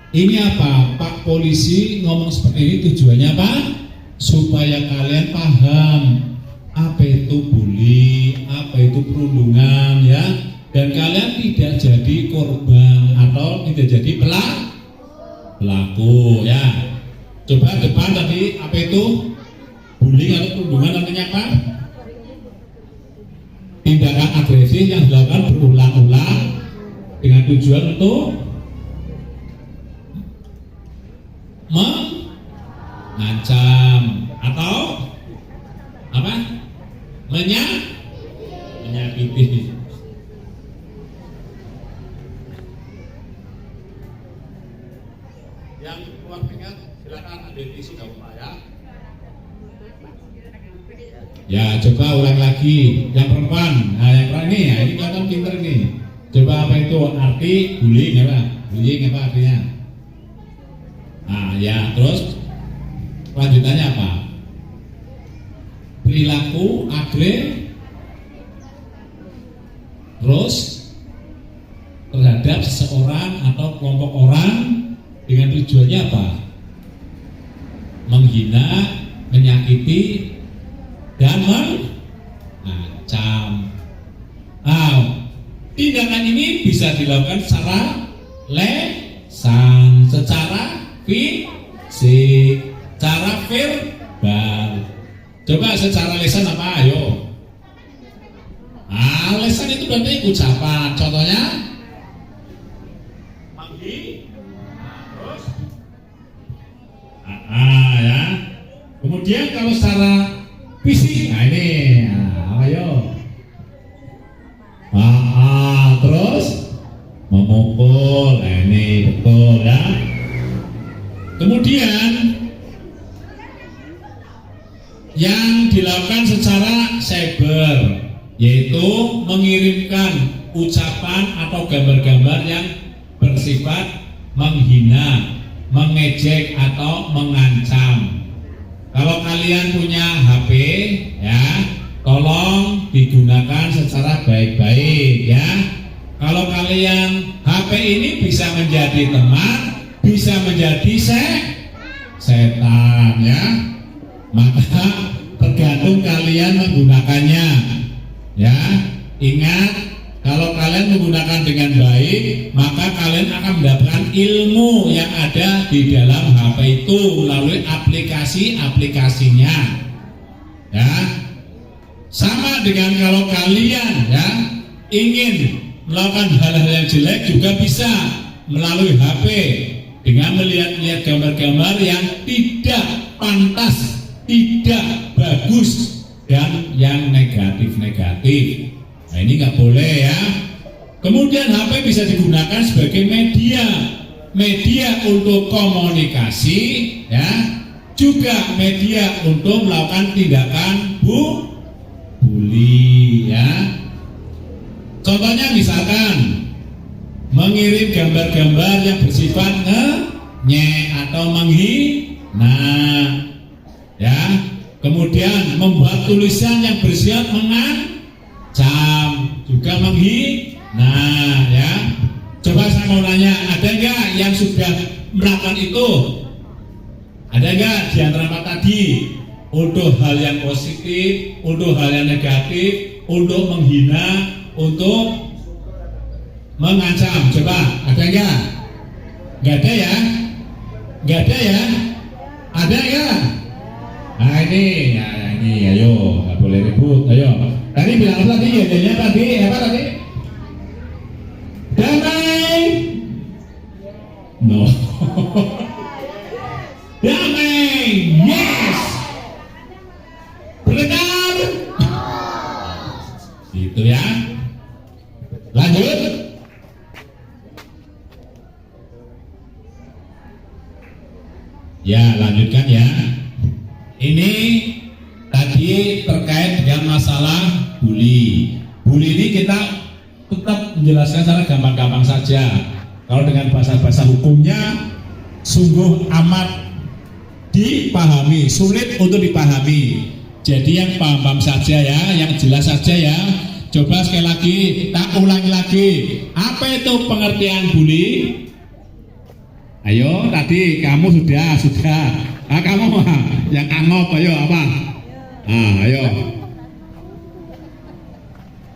Ini apa? Pak Polisi ngomong seperti ini tujuannya apa? Supaya kalian paham apa itu bully, apa itu perundungan ya, dan kalian tidak jadi korban atau tidak jadi pelaku ya. Coba depan tadi apa itu bullying atau perundungan artinya apa? Tindakan agresif yang dilakukan berulang-ulang dengan tujuan untuk mengancam atau apa? Menyakiti. Yang keluar ingat silakan ambil tisu dan upaya. Ya coba ulang lagi. Yang perempuan, nah yang perempuan ini kan pinter nih. Coba apa itu arti bullying apa? Bullying apa artinya? Nah ya terus lanjutannya apa? Perilaku terus terhadap seseorang atau kelompok orang dengan tujuannya apa? Menghina, menyakiti, dan mengancam. Tindakan ini bisa dilakukan secara lisan, secara fisik, secara verbal. Coba secara lisan apa? Ayo. Lisan itu berarti ucapan. Contohnya terus ya. Kemudian kalau secara fisik, nah ini, ayo. Terus memukul, nah ini betul ya. Kemudian yang dilakukan secara cyber, yaitu mengirimkan ucapan atau gambar-gambar yang bersifat menghina, mengejek atau mengancam. Kalau kalian punya HP ya, tolong digunakan secara baik-baik ya. Kalau kalian HP ini bisa menjadi teman, bisa menjadi setan ya. Maka tergantung kalian menggunakannya ya. Ingat, kalau kalian menggunakan dengan baik, maka kalian akan mendapatkan ilmu yang ada di dalam HP itu melalui aplikasi-aplikasinya ya. Sama dengan kalau kalian ya ingin melakukan hal-hal yang jelek juga bisa melalui HP dengan melihat-lihat gambar-gambar yang tidak pantas, tidak bagus, dan yang negatif-negatif. Nah ini nggak boleh ya. Kemudian HP bisa digunakan sebagai media untuk komunikasi ya, juga media untuk melakukan tindakan bully ya. Contohnya misalkan mengirim gambar-gambar yang bersifat atau menghina ya. Kemudian membuat tulisan yang bersifat mengancam, juga menghina ya. Coba saya mau nanya, ada nggak yang sudah melakukan itu? Ada nggak di antara tadi? Untuk hal yang positif, untuk hal yang negatif, untuk menghina, untuk mengancam. Coba ada nggak? Nggak ada ya? Nggak ada ya? Ada nggak? Nah ini, ayo, nggak boleh ribut, ayo. Tadi bilang apa tadi? Jadinya tadi, apa tadi? Damai? No. Damai, yes. Benar? Gitu ya. Lanjut. Ya, lanjutkan ya. Ini tadi terkait dengan masalah bully. Bully ini kita tetap menjelaskan secara gampang-gampang saja. Kalau dengan bahasa-bahasa hukumnya sungguh amat dipahami, sulit untuk dipahami. Jadi yang paham-paham saja ya, yang jelas saja ya. Coba sekali lagi, kita ulangi lagi. Apa itu pengertian bully? Ayo, tadi kamu sudah. Kamu yang angop, ayo apa? Ayo.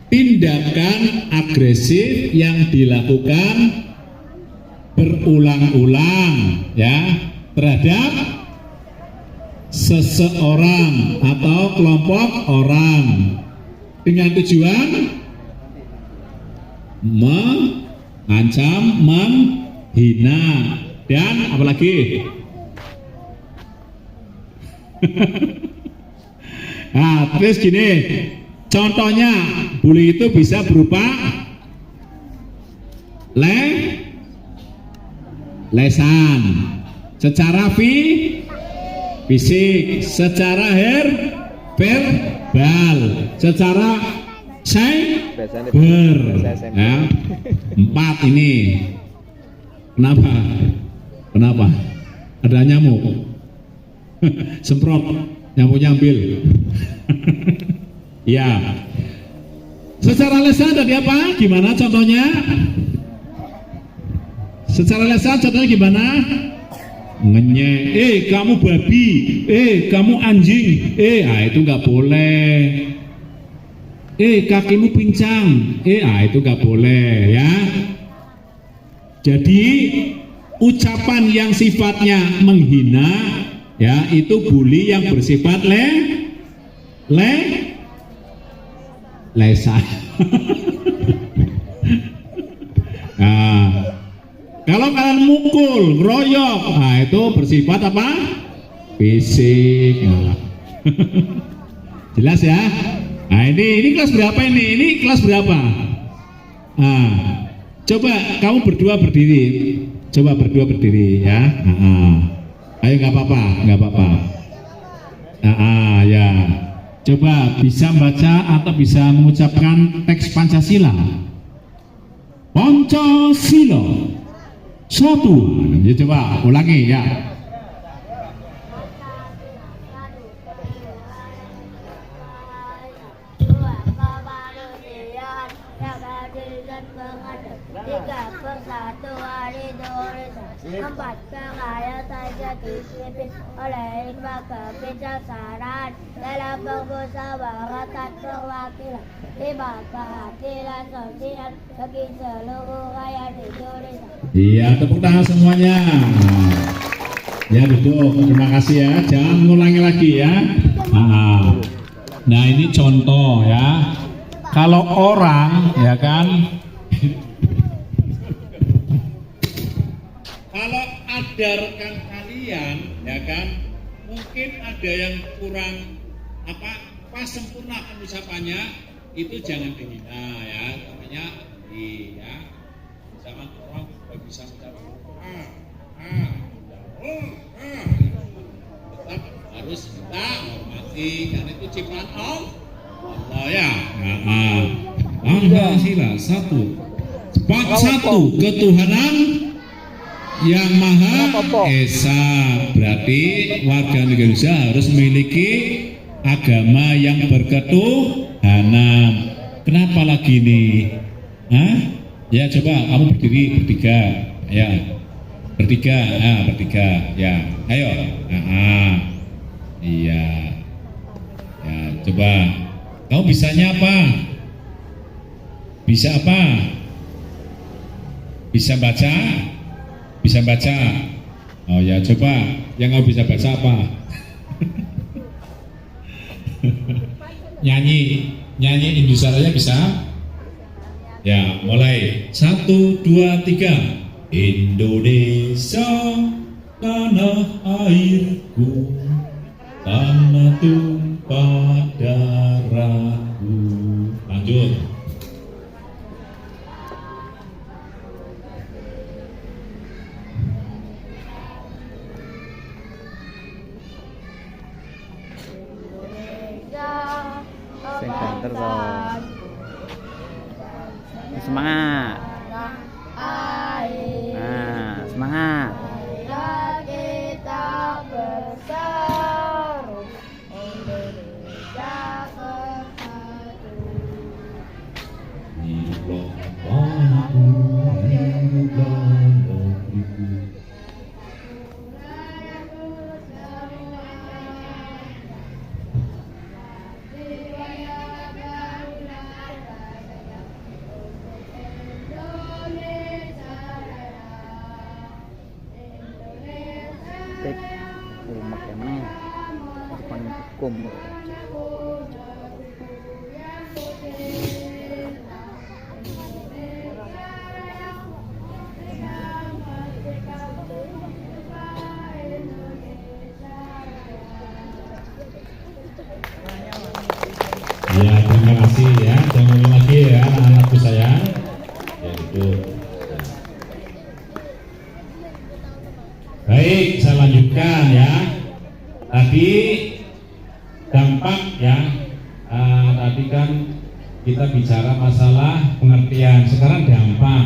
Tindakan agresif yang dilakukan berulang-ulang ya terhadap seseorang atau kelompok orang dengan tujuan mengancam, menghina dan apalagi nah terus gini contohnya bully itu bisa berupa lesan secara fisik, secara verbal, secara cyber. Ya. 4 ini. Kenapa? Ada nyamuk. Semprot, nyamuknya ambil. Ya. Secara lesan tadi apa? Gimana contohnya? Secara lesan contohnya gimana? Ngenyek, kamu babi, kamu anjing, itu nggak boleh. Kakimu pincang, itu nggak boleh ya. Jadi ucapan yang sifatnya menghina, ya itu bully yang bersifat lesan. Nah, kalau kalian mukul, ngeroyok, itu bersifat apa? Fisik. Nah. Jelas ya? Nah ini kelas berapa ini? Ini kelas berapa? Nah, coba kamu berdua berdiri. Coba berdua berdiri ya. Ayo nggak apa-apa. Ya. Coba bisa baca atau bisa mengucapkan teks Pancasila. Pancasila. 1. Ya coba ulangi ya. Empat kekayaan jadi dipimpin oleh lima kebijaksanaan dalam permusyawaratan perwakilan, 5 keadilan sosial bagi seluruh rakyat Indonesia. Iya, tepuk tangan semuanya. Ya duduk, terima kasih ya. Jangan ngulangi lagi ya. Nah ini contoh ya. Kalau orang ya kan. Kalau ada rekan kalian, ya kan, mungkin ada yang kurang pas sempurna pengucapannya, itu jangan dihina ya, namanya ya. Zaman orang bisa mengucapkan tetap harus kita hormati karena itu ciptaan Allah ya. Pancasila 1. 1 ketuhanan yang Maha Esa, berarti warga negara Indonesia harus memiliki agama yang berketuhanan. Kenapa lagi nih? Ya coba kamu berdiri bertiga, ya bertiga, ya, ayo, iya, ya coba kamu bisanya apa? Bisa apa? Bisa baca? Bisa baca? Oh ya coba yang kamu bisa baca apa? nyanyi Indonesia Raya bisa? Ya mulai 1, 2, 3. Indonesia tanah airku, tanah tumpah darahku. Lanjut. Semangat. Semangat. Kita bersatu, Indonesia bersatu. Assalamualaikum. Ya, terima kasih ya. Jangan ulang lagi ya anak-anakku sayang. Ya itu. Baik, saya lanjutkan ya. Tadi dampak ya. Tadi kan kita bicara masalah pengertian. Sekarang dampak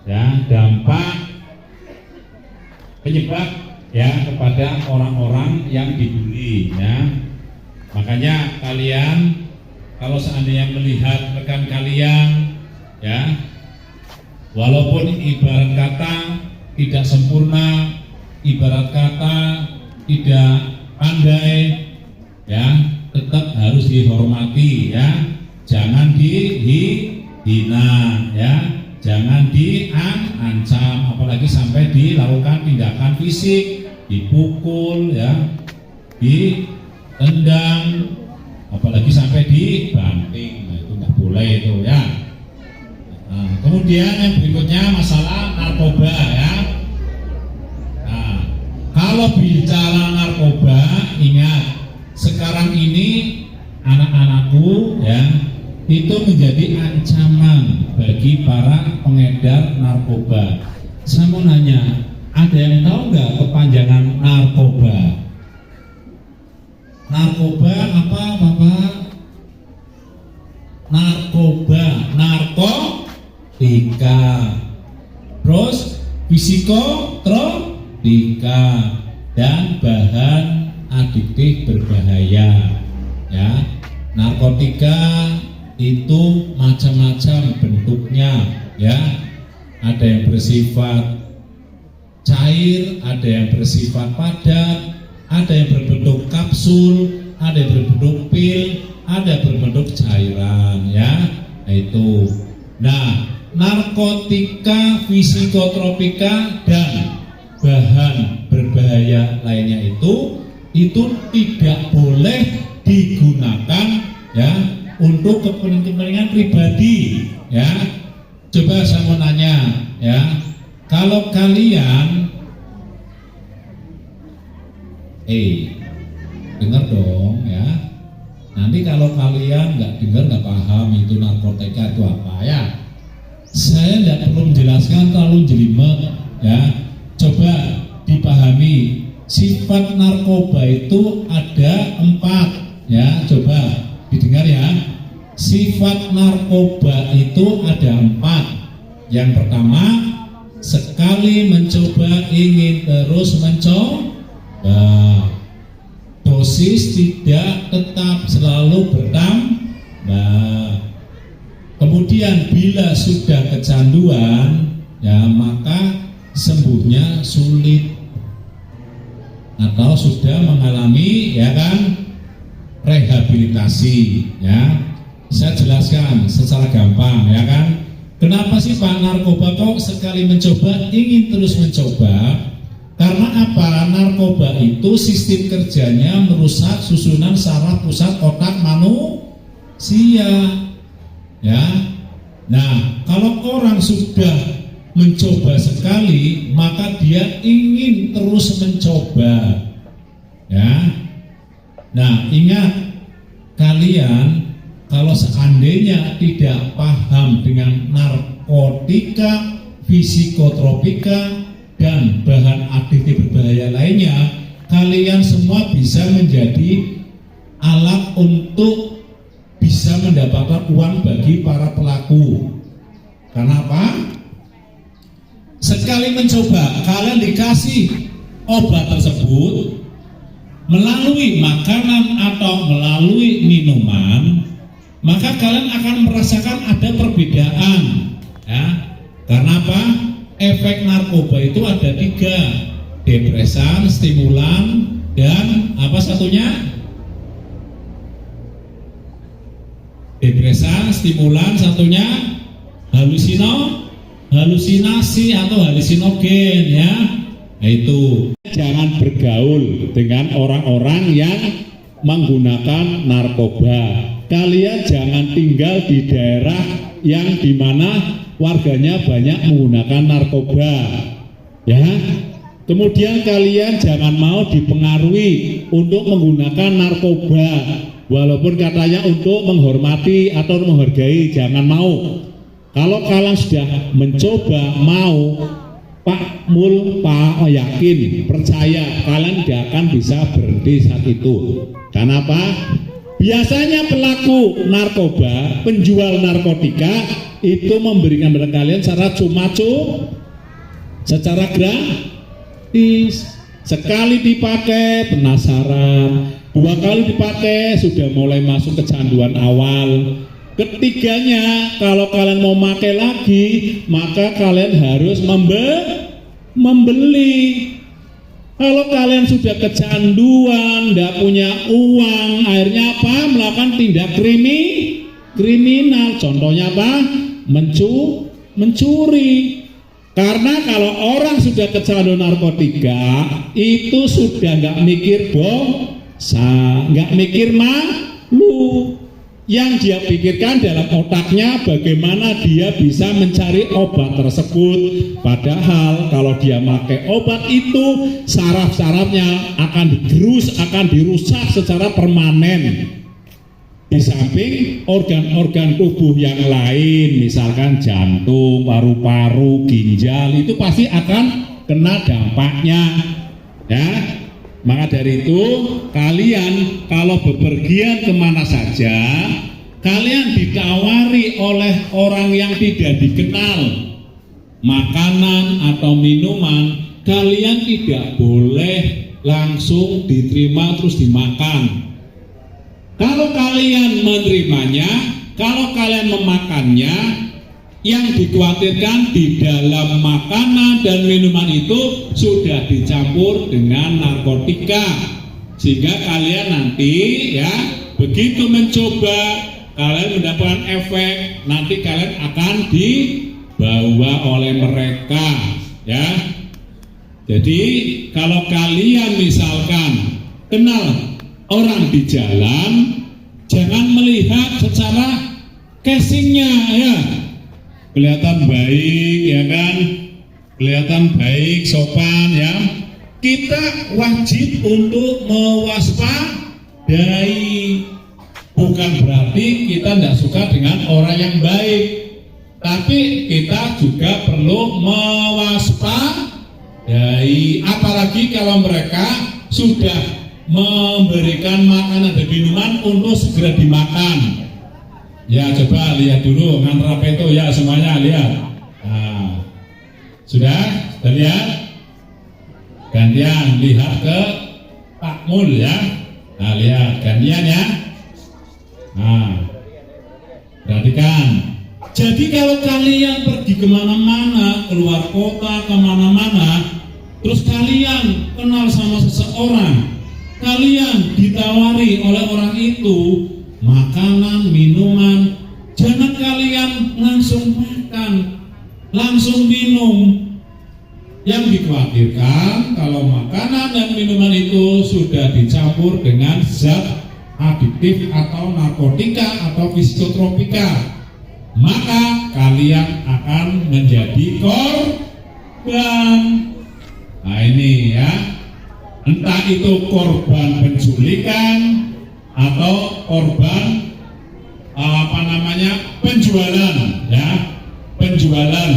ya. Dampak penyebab ya kepada orang-orang yang dibully ya. Makanya kalian kalau seandainya melihat rekan kalian ya, walaupun ibarat kata tidak sempurna, ibarat kata tidak pandai ya, tetap harus dihormati ya. Jangan dihina ya, jangan diancam, apalagi sampai dilakukan tindakan fisik, dipukul ya, ditendang, apalagi sampai dibanting. Nah, itu nggak boleh itu ya. Nah, kemudian yang berikutnya masalah narkoba ya. Nah, kalau bicara narkoba, ingat sekarang ini anak-anakku ya itu menjadi ancaman bagi para pengedar narkoba. Saya mau nanya, ada yang tahu nggak kepanjangan narkoba? Narkoba apa Bapak? Narkoba, narkotika. Terus psikotropika dan bahan adiktif berbahaya. Ya, narkotika itu macam-macam bentuknya ya. Ada yang bersifat cair, ada yang bersifat padat, ada yang berbentuk kapsul, ada yang berbentuk pil, ada yang berbentuk cairan ya. Nah, itu. Nah, narkotika, psikotropika dan bahan berbahaya lainnya itu tidak boleh digunakan ya untuk kepentingan pribadi ya. Coba saya mau nanya ya, kalau kalian dengar dong ya. Nanti kalau kalian nggak dengar, nggak paham itu narkotika itu apa ya, saya tidak perlu menjelaskan terlalu jelimet ya. Coba dipahami, sifat narkoba itu ada 4 ya. Coba didengar ya. Sifat narkoba itu ada 4. Yang pertama, sekali mencoba ingin terus mencoba. Dosis tidak tetap, selalu bertambah. Kemudian bila sudah kecanduan ya, maka sembuhnya sulit atau sudah mengalami ya kan rehabilitasi ya. Saya jelaskan secara gampang ya kan. Kenapa sih Pak narkoba kok sekali mencoba ingin terus mencoba? Karena apa? Narkoba itu sistem kerjanya merusak susunan saraf pusat otak manusia ya. Nah, kalau orang sudah mencoba sekali, maka dia ingin terus mencoba ya. Nah, ingat kalian, kalau seandainya tidak paham dengan narkotika, psikotropika dan bahan adiktif berbahaya lainnya, kalian semua bisa menjadi alat untuk bisa mendapatkan uang bagi para pelaku. Karena apa? Sekali mencoba, kalian dikasih obat tersebut melalui makanan atau melalui minuman, maka kalian akan merasakan ada perbedaan ya. Karena apa? Efek narkoba itu ada 3, depresan, stimulan, dan apa satunya? Depresan, stimulan, satunya halusinasi atau halusinogen ya. Nah, itu jangan bergaul dengan orang-orang yang menggunakan narkoba. Kalian jangan tinggal di daerah yang dimana warganya banyak menggunakan narkoba, ya. Kemudian kalian jangan mau dipengaruhi untuk menggunakan narkoba, walaupun katanya untuk menghormati atau menghargai, jangan mau. Kalau kalian sudah mencoba mau, Pak Mul, Pak yakin, percaya kalian tidak akan bisa berhenti saat itu. Kenapa? Biasanya pelaku narkoba, penjual narkotika itu memberikan kepada kalian secara cuma-cuma, secara gratis. Sekali dipakai penasaran, 2 kali dipakai sudah mulai masuk kecanduan awal. Ketiganya, kalau kalian mau pakai lagi, maka kalian harus membeli. Kalau kalian sudah kecanduan, tidak punya uang, akhirnya apa? Melakukan tindak kriminal. Contohnya apa? Mencuri. Karena kalau orang sudah kecanduan narkotika, itu sudah nggak mikir dosa, nggak mikir malu. Yang dia pikirkan dalam otaknya bagaimana dia bisa mencari obat tersebut. Padahal kalau dia pakai obat itu, saraf-sarafnya akan digerus, akan dirusak secara permanen. Di samping organ-organ tubuh yang lain, misalkan jantung, paru-paru, ginjal, itu pasti akan kena dampaknya, ya. Maka dari itu kalian kalau bepergian kemana saja, kalian ditawari oleh orang yang tidak dikenal makanan atau minuman, kalian tidak boleh langsung diterima terus dimakan. Kalau kalian menerimanya, kalau kalian memakannya, yang dikhawatirkan di dalam makanan dan minuman itu sudah dicampur dengan narkotika, sehingga kalian nanti, ya, begitu mencoba, kalian mendapatkan efek, nanti kalian akan dibawa oleh mereka, ya. Jadi kalau kalian misalkan kenal orang di jalan, jangan melihat secara casingnya, ya. Kelihatan baik, ya kan, kelihatan baik, sopan, ya. Kita wajib untuk mewaspadai. Bukan berarti kita tidak suka dengan orang yang baik, tapi kita juga perlu mewaspadai. Apalagi kalau mereka sudah memberikan makanan dan minuman untuk segera dimakan. Ya, coba lihat dulu ngantar apa itu, ya, semuanya lihat. Nah, sudah lihat? Gantian lihat ke Pak Mul, ya. Nah, lihat gantian, ya. Nah, perhatikan. Jadi kalau kalian pergi kemana-mana, keluar kota, kemana-mana, terus kalian kenal sama seseorang, kalian ditawari oleh orang itu makanan, minuman, jangan kalian langsung makan, langsung minum. Yang dikhawatirkan kalau makanan dan minuman itu sudah dicampur dengan zat adiktif atau narkotika atau psikotropika, maka kalian akan menjadi korban. Nah ini, ya, entah itu korban penculikan atau korban penjualan, ya, penjualan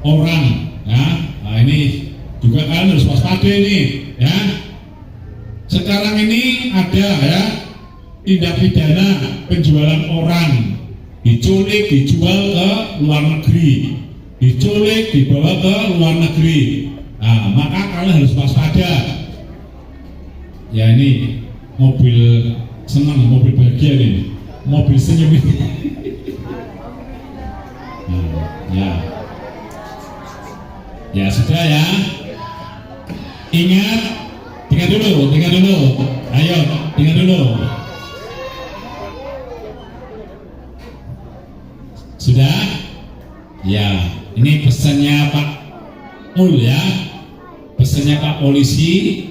orang, ya. Nah ini juga kalian harus waspada ini, ya. Sekarang ini ada, ya, tindak pidana penjualan orang, diculik dijual ke luar negeri, diculik dibawa ke luar negeri. Nah, maka kalian harus waspada. Ya ini mobil senang, mobil bahagia ini, mobil senyum ini. Nah, ya, ya sudah, ya. Ingat dulu. Ayo, ingat dulu. Sudah? Ya, ini pesannya Pak Mul, ya. Pesannya Pak Polisi.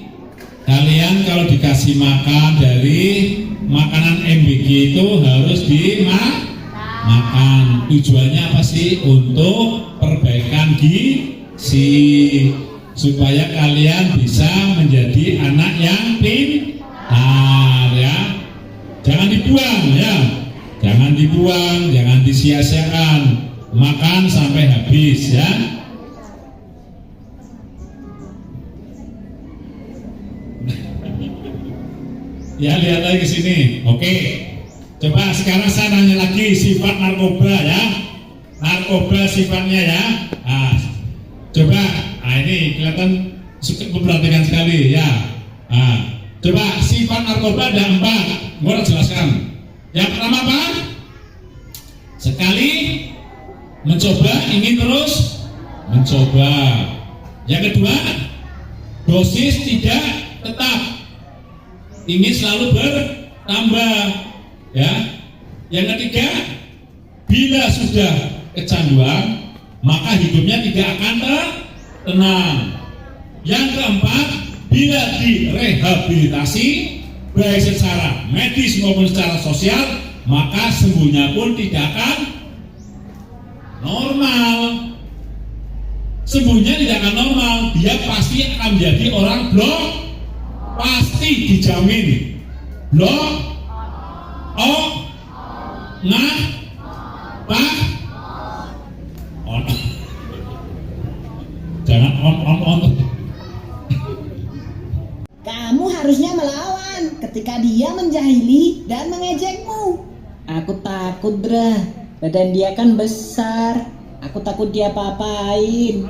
Kalian kalau dikasih makan dari makanan MBG itu harus dimakan. Tujuannya apa sih? Untuk perbaikan gizi, supaya kalian bisa menjadi anak yang pintar ya. Jangan dibuang ya. Jangan dibuang, jangan disia-siakan. Makan sampai habis ya. Ya, lihat lagi ke sini. Oke. Coba sekarang saya nanya lagi sifat narkoba ya. Narkoba sifatnya ya. Nah, coba, ini kelihatan memperhatikan sekali ya. Nah, coba sifat narkoba ada 4. Gua jelaskan. Yang pertama apa? Sekali mencoba, ingin terus mencoba. Yang kedua, dosis tidak tetap, ingin selalu bertambah ya. Yang ketiga, bila sudah kecanduan maka hidupnya tidak akan tenang. Yang keempat, bila direhabilitasi baik secara medis maupun secara sosial maka sembuhnya pun tidak akan normal. Sembuhnya tidak akan normal, dia pasti akan menjadi orang blok, pasti dijamin blok, on. Jangan on. Kamu harusnya melawan ketika dia menjahili dan mengejekmu. Aku takut, Bra. Badan dia kan besar. Aku takut dia apa-apain.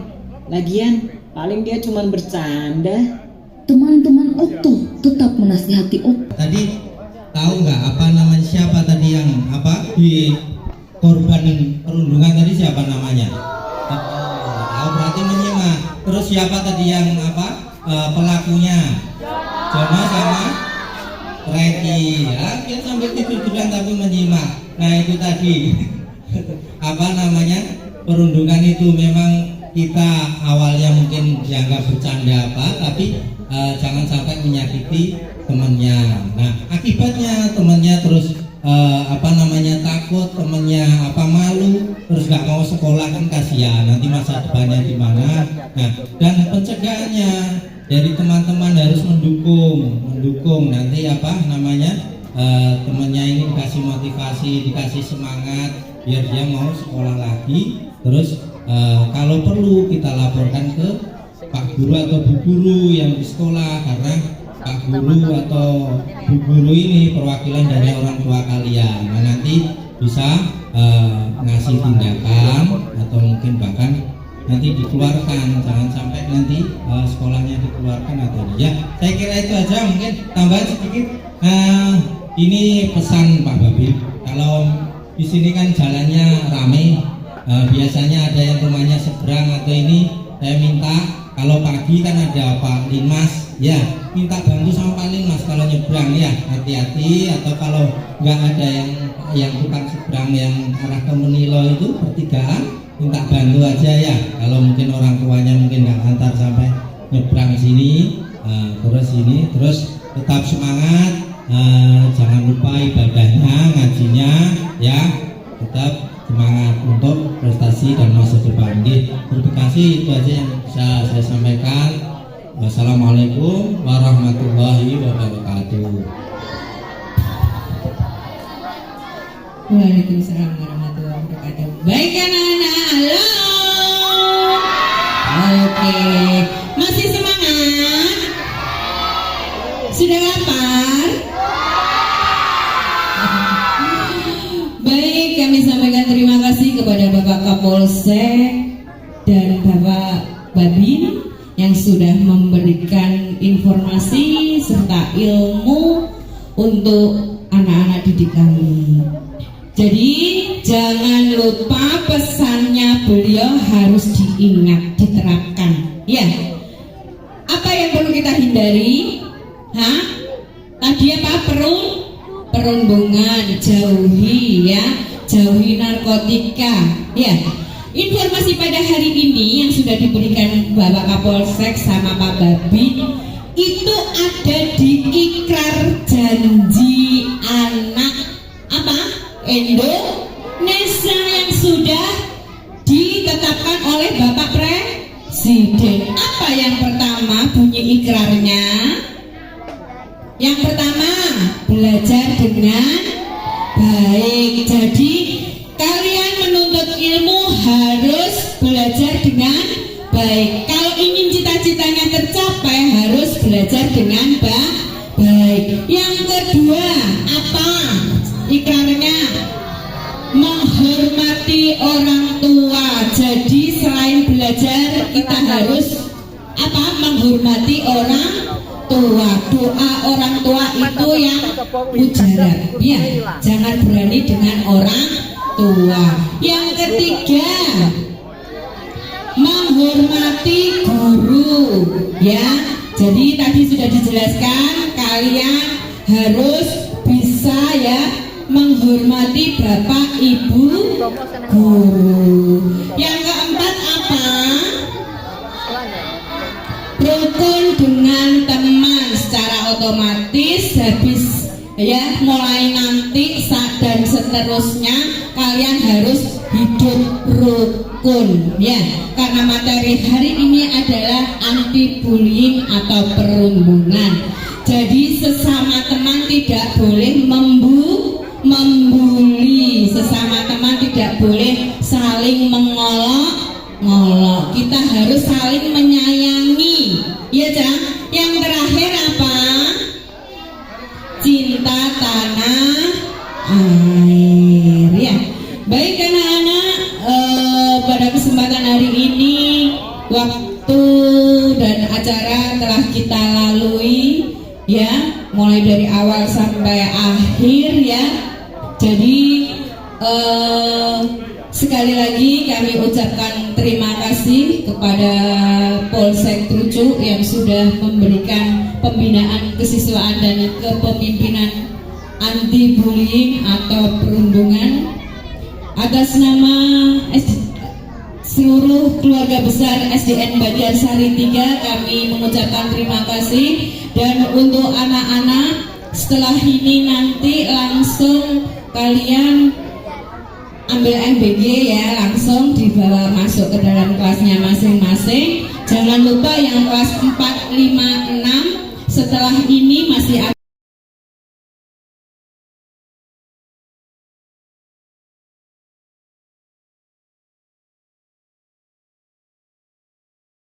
Lagian, paling dia cuma bercanda. Teman-teman Okto tetap menasihati Okto. Tadi tahu nggak apa namanya, siapa tadi yang di korban perundungan tadi, siapa namanya? Tahu, berarti menyimak. Terus siapa tadi yang pelakunya? Jono sama Reti ya, dia sambil tidur-tiduran tapi menyimak. Nah itu tadi perundungan itu memang kita awalnya mungkin dianggap bercanda tapi jangan sampai menyakiti temannya. Nah akibatnya temannya terus takut, temannya malu, terus nggak mau sekolah, kan kasihan nanti masa depannya di mana. Nah dan pencegahannya dari teman-teman harus mendukung nanti temannya ini dikasih motivasi, dikasih semangat biar dia mau sekolah lagi. Terus kalau perlu kita laporkan ke Pak Guru atau Bu Guru yang di sekolah, karena Pak Guru atau Bu Guru ini perwakilan dari orang tua kalian. Nah nanti bisa ngasih tindakan atau mungkin bahkan nanti dikeluarkan, jangan sampai nanti sekolahnya dikeluarkan atau ya. Saya kira itu aja, mungkin tambahan sedikit. Ini pesan Pak Babil, kalau di sini kan jalannya ramai, biasanya ada yang rumahnya seberang atau ini, saya minta kalau pagi kan ada Pak Linmas, ya minta bantu sama Pak Linmas kalau nyebrang ya, hati-hati. Atau kalau nggak ada yang tukang seberang yang arah ke Menilo itu pertigaan, minta bantu aja ya. Kalau mungkin orang tuanya mungkin nggak antar sampai nyebrang sini, terus tetap semangat. Jangan lupa ibadahnya, ngajinya ya, tetap semangat untuk prestasi dan masa depan. Terima kasih, itu aja yang bisa saya sampaikan. Wassalamualaikum warahmatullahi wabarakatuh. Waalaikumsalam warahmatullahi wabarakatuh. Baik anak-anak, halo. Oke, masih semangat? Sudah lapar? Baik, kami sampaikan terima kasih kepada Bapak Kapolsek dan Bapak Babin yang sudah memberikan informasi serta ilmu untuk anak-anak didik kami. Jadi jangan lupa pesannya beliau harus diingat, diterapkan. Ya, apa yang perlu kita hindari? Tadi apa? Perundungan, jauhi ya, jauhi narkotika. Ya, informasi pada hari ini yang sudah diberikan Bapak Kapolsek sama Pak Babin itu ada di ikrar janji anak apa? Indonesia yang sudah ditetapkan oleh Bapak Presiden. Apa yang pertama bunyi ikrarnya? Yang pertama, belajar dengan baik. Jadi kalian menuntut ilmu harus belajar dengan baik. Kalau ingin cita-citanya tercapai harus belajar dengan baik. Yang kedua, apa ikrarnya? Menghormati orang tua. Jadi selain belajar kita harus apa? Menghormati orang tua. Doa orang tua itu yang mujarab. Ya, jangan berani dengan orang tua. Yang ketiga, menghormati guru. Ya, jadi tadi sudah dijelaskan kalian harus bisa ya menghormati bapak ibu guru. Yang keempat apa? Rukun dengan teman. Secara otomatis habis ya mulai nanti dan seterusnya kalian harus hidup rukun ya, karena materi hari ini adalah anti bullying atau perundungan. Jadi sesama teman tidak boleh membuli, sesama teman tidak boleh saling mengolok-ngolok. Kita harus saling menyayangi. Ya, Cang. Yang terakhir apa? Cinta tanah air. Ya. Baik anak-anak, pada kesempatan hari ini waktu dan acara telah kita lalui ya, mulai dari awal sampai akhir ya. Jadi sekali lagi kami ucapkan terima kasih kepada Polsek Trucuk yang sudah memberikan pembinaan kesiswaan dan kepemimpinan anti bullying atau perundungan. Atas nama seluruh keluarga besar SDN Banjarsari 3 kami mengucapkan terima kasih. Dan untuk anak-anak setelah ini nanti langsung kalian ambil MBG ya, langsung dibawa masuk ke dalam kelasnya masing-masing. Jangan lupa yang kelas 4, 5, 6 setelah ini masih ada